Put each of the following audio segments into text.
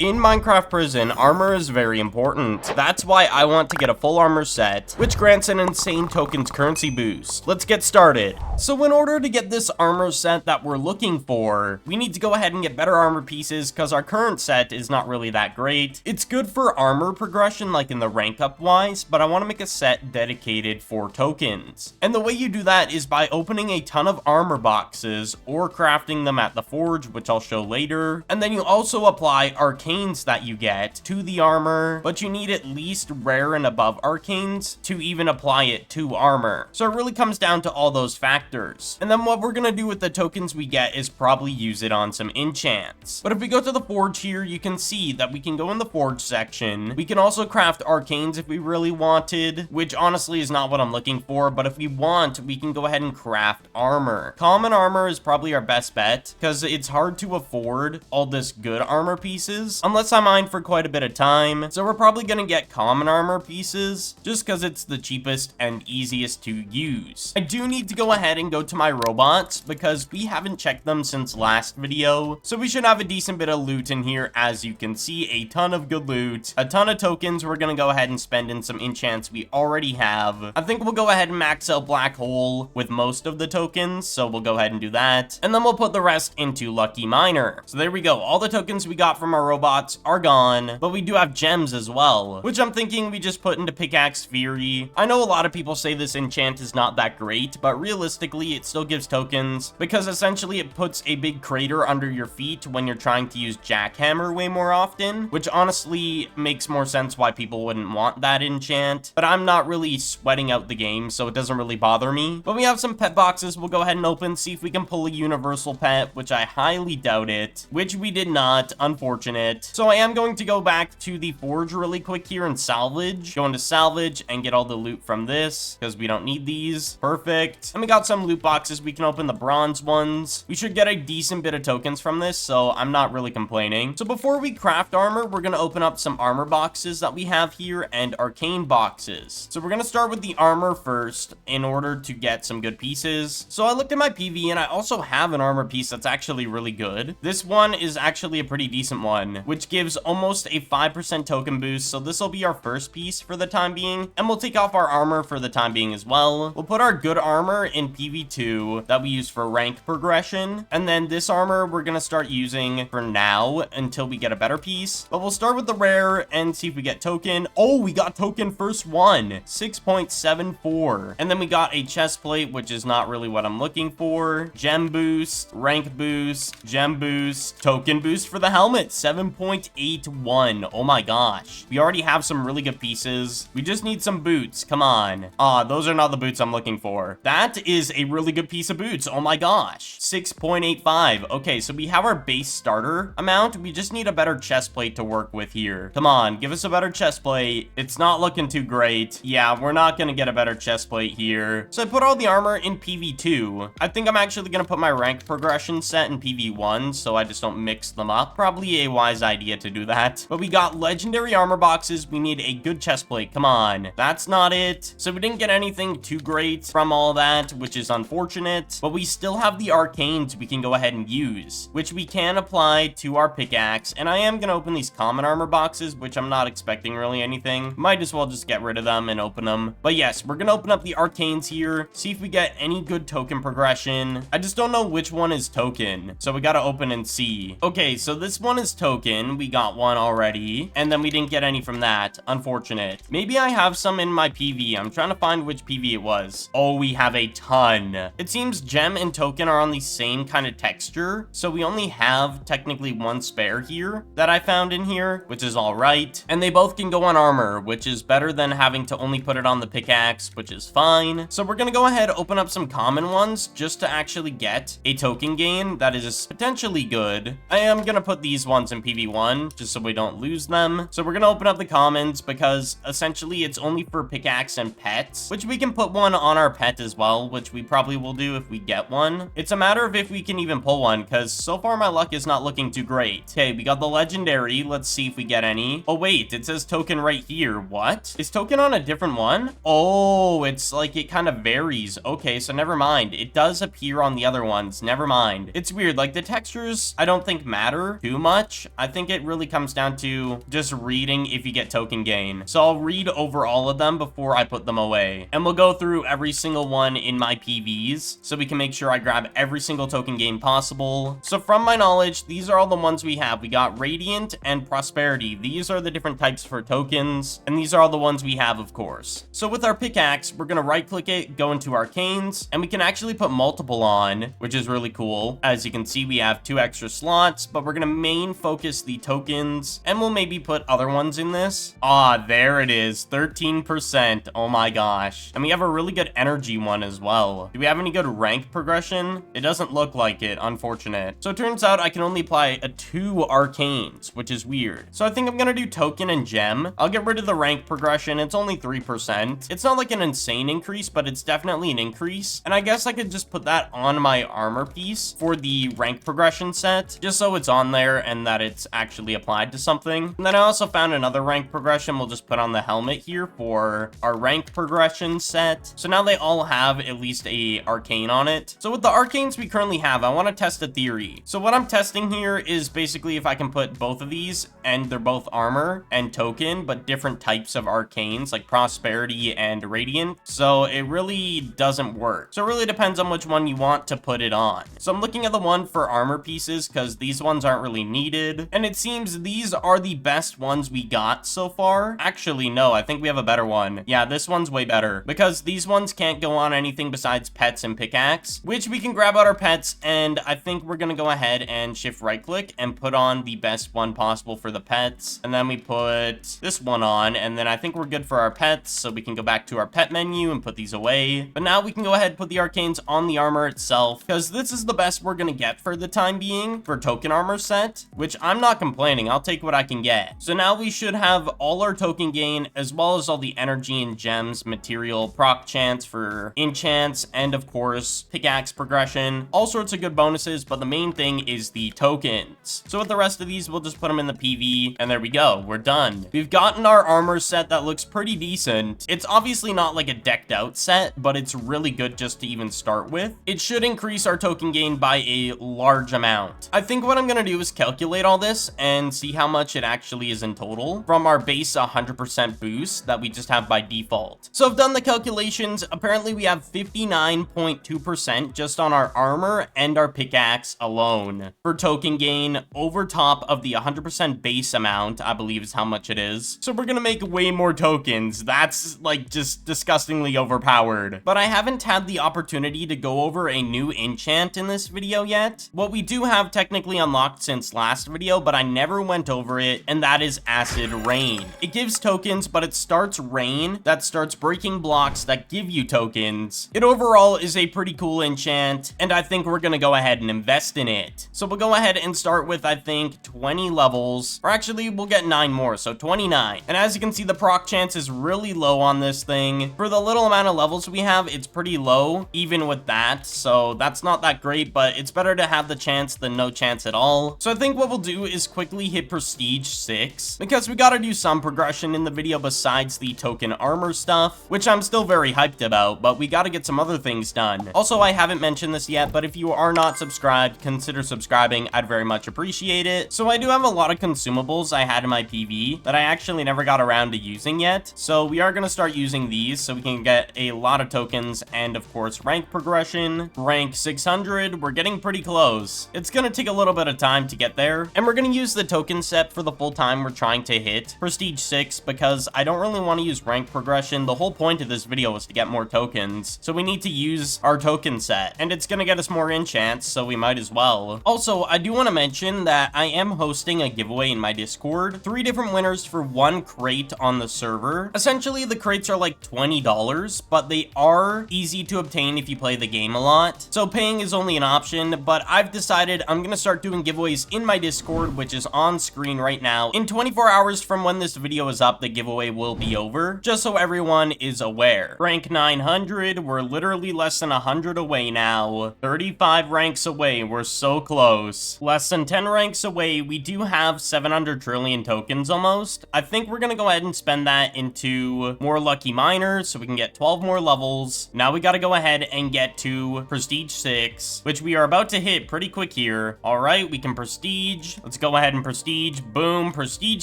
In Minecraft Prison, armor is very important. That's why I want to get a full armor set, which grants an insane tokens currency boost. Let's get started. So in order to get this armor set that we're looking for, we need to go ahead and get better armor pieces because our current set is not really that great. It's good for armor progression, like in the rank up wise, but I want to make a set dedicated for tokens. And the way you do that is by opening a ton of armor boxes or crafting them at the forge, which I'll show later. And then you also apply arcanes that you get to the armor, but you need at least rare and above arcanes to even apply it to armor. So it really comes down to all those factors. And then what we're gonna do with the tokens we get is probably use it on some enchants. But if we go to the forge here, you can see that we can go in the forge section. We can also craft arcanes if we really wanted, which honestly is not what I'm looking for, but if we want, we can go ahead and craft armor. Common armor is probably our best bet because it's hard to afford all this good armor pieces unless I mine for quite a bit of time. So we're probably gonna get common armor pieces just because it's the cheapest and easiest to use. I do need to go ahead and go to my robots because we haven't checked them since last video. So we should have a decent bit of loot in here. As you can see, a ton of good loot, a ton of tokens we're gonna go ahead and spend in some enchants we already have. I think we'll go ahead and max out Black Hole with most of the tokens, so we'll go ahead and do that. And then we'll put the rest into Lucky Miner. So there we go. All the tokens we got from our robots are gone, but we do have gems as well, which I'm thinking we just put into Pickaxe Fury. I know a lot of people say this enchant is not that great, but realistically it still gives tokens because essentially it puts a big crater under your feet when you're trying to use Jackhammer way more often, which honestly makes more sense why people wouldn't want that enchant, but I'm not really sweating out the game, so it doesn't really bother me. But we have some pet boxes we'll go ahead and open, see if we can pull a universal pet, which I highly doubt it, which we did not, unfortunate. So I am going to go back to the forge really quick here and salvage. Go into salvage and get all the loot from this because we don't need these. Perfect. And we got some loot boxes. We can open the bronze ones. We should get a decent bit of tokens from this, so I'm not really complaining. So before we craft armor, we're going to open up some armor boxes that we have here and arcane boxes. So we're going to start with the armor first in order to get some good pieces. So I looked at my PV and I also have an armor piece that's actually really good. This one is actually a pretty decent one, which gives almost a 5% token boost. So this will be our first piece for the time being, and we'll take off our armor for the time being as well. We'll put our good armor in PV2 that we use for rank progression, and then this armor we're gonna start using for now until we get a better piece. But we'll start with the rare and see if we get token. Oh, we got token first one, 6.74, and then we got a chest plate, which is not really what I'm looking for. Gem boost, rank boost, gem boost, token boost for the helmet, 7.81. Oh my gosh. We already have some really good pieces. We just need some boots. Come on. Those are not the boots I'm looking for. That is a really good piece of boots. Oh my gosh. 6.85. Okay, so we have our base starter amount. We just need a better chest plate to work with here. Come on, give us a better chest plate. It's not looking too great. Yeah, we're not gonna get a better chest plate here. So I put all the armor in PV2. I think I'm actually gonna put my rank progression set in PV1 so I just don't mix them up. Probably a wise idea to do that. But we got legendary armor boxes. We need a good chest plate. Come on. That's not it. So we didn't get anything too great from all that, which is unfortunate. But we still have the arcanes we can go ahead and use, which we can apply to our pickaxe. And I am going to open these common armor boxes, which I'm not expecting really anything. Might as well just get rid of them and open them. But yes, we're going to open up the arcanes here, see if we get any good token progression. I just don't know which one is token, so we got to open and see. Okay, so this one is token. We got one already, and then we didn't get any from that. Unfortunate. Maybe I have some in my PV. I'm trying to find which PV it was. Oh, we have a ton. It seems gem and token are on the same kind of texture, so we only have technically one spare here that I found in here, which is all right. And they both can go on armor, which is better than having to only put it on the pickaxe, which is fine. So we're gonna go ahead, open up some common ones just to actually get a token gain that is potentially good. I am gonna put these ones in PV1 just so we don't lose them. So we're gonna open up the commons because essentially it's only for pickaxe and pets, which we can put one on our pet as well, which we probably will do if we get one. It's a matter of if we can even pull one because so far my luck is not looking too great. Okay, we got the legendary. Let's see if we get any. Oh wait, it says token right here. What? Is token on a different one? Oh, it's like it kind of varies. Okay, so never mind. It does appear on the other ones. Never mind. It's weird. Like the textures, I don't think matter too much. I think it really comes down to just reading if you get token gain. So I'll read over all of them before I put them away. And we'll go through every single one in my PVs so we can make sure I grab every single token gain possible. So from my knowledge, these are all the ones we have. We got Radiant and Prosperity. These are the different types for tokens, and these are all the ones we have, of course. So with our pickaxe, we're gonna right click it, go into Arcanes, and we can actually put multiple on, which is really cool. As you can see, we have 2 extra slots, but we're gonna main focus the tokens, and we'll maybe put other ones in this. Ah, there it is, 13%. Oh my gosh. And we have a really good energy one as well. Do we have any good rank progression? It doesn't look like it, unfortunate. So it turns out I can only apply 2 arcanes, which is weird. So I think I'm gonna do token and gem. I'll get rid of the rank progression. It's only 3%. It's not like an insane increase, but it's definitely an increase. And I guess I could just put that on my armor piece for the rank progression set, just so it's on there and that it's actually applied to something. And then I also found another rank progression. We'll just put on the helmet here for our rank progression set. So now they all have at least a arcane on it. So with the arcanes we currently have, I want to test a theory. So what I'm testing here is basically if I can put both of these, and they're both armor and token, but different types of arcanes like Prosperity and Radiant. So it really doesn't work. So it really depends on which one you want to put it on. So I'm looking at the one for armor pieces because these ones aren't really needed. And it seems these are the best ones we got so far. Actually, no, I think we have a better one. Yeah, this one's way better because these ones can't go on anything besides pets and pickaxe, which we can grab out our pets. And I think we're going to go ahead and shift right click and put on the best one possible for the pets. And then we put this one on, and then I think we're good for our pets. So we can go back to our pet menu and put these away. But now we can go ahead and put the arcanes on the armor itself because this is the best we're going to get for the time being for token armor set, which I'm not complaining. I'll take what I can get. So now we should have all our token gain as well as all the energy and gems, material, proc chance for enchants, and of course pickaxe progression, all sorts of good bonuses, but the main thing is the tokens. So with the rest of these, we'll just put them in the PV, and there we go, we're done. We've gotten our armor set that looks pretty decent. It's obviously not like a decked out set, but it's really good just to even start with. It should increase our token gain by a large amount. I think what I'm gonna do is calculate all this and see how much it actually is in total from our base 100% boost that we just have by default. So I've done the calculations. Apparently we have 59.2% just on our armor and our pickaxe alone for token gain over top of the 100% base amount, I believe is how much it is. So we're gonna make way more tokens. That's like just disgustingly overpowered. But I haven't had the opportunity to go over a new enchant in this video yet. What we do have technically unlocked since last video, but I never went over it, and that is Acid Rain. It gives tokens, but it starts rain that starts breaking blocks that give you tokens. It overall is a pretty cool enchant, and I think we're gonna go ahead and invest in it. So we'll go ahead and start with, I think, 20 levels, or actually we'll get 9 more, so 29. And as you can see, the proc chance is really low on this thing. For the little amount of levels we have, it's pretty low, even with that, so that's not that great, but it's better to have the chance than no chance at all. So I think what we'll do is quickly hit Prestige 6, because we gotta do some progression in the video besides the token armor stuff, which I'm still very hyped about, but we gotta get some other things done. Also, I haven't mentioned this yet, but if you are not subscribed, consider subscribing. I'd very much appreciate it. So I do have a lot of consumables I had in my PV that I actually never got around to using yet. So we are gonna start using these so we can get a lot of tokens and of course rank progression. Rank 600, we're getting pretty close. It's gonna take a little bit of time to get there, and we're gonna use the token set for the full time we're trying to hit Prestige 6 because I don't really want to use rank progression. The whole point of this video was to get more tokens, so we need to use our token set, and it's gonna get us more enchants, so we might as well. Also, I do want to mention that I am hosting a giveaway in my Discord. 3 different winners for 1 crate on the server. Essentially, the crates are like $20, but they are easy to obtain if you play the game a lot. So paying is only an option, but I've decided I'm gonna start doing giveaways in my Discord, which is on screen right now. In 24 hours from when this video is up, the giveaway will be over, just so everyone is aware. Rank 900, we're literally less than 100 away now. 35 ranks away, we're so close. Less than 10 ranks away, we do have 700 trillion tokens almost. I think we're gonna go ahead and spend that into more lucky miners so we can get 12 more levels. Now we gotta go ahead and get to Prestige 6, which we are about to hit pretty quick here. All right, we can prestige. Let's go ahead and prestige. Boom, prestige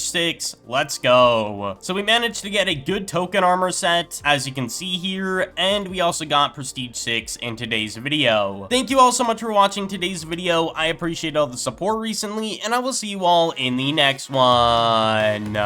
6. Let's go. So we managed to get a good token armor set, as you can see here, and we also got prestige 6 in today's video. Thank you all so much for watching today's video. I appreciate all the support recently, and I will see you all in the next one.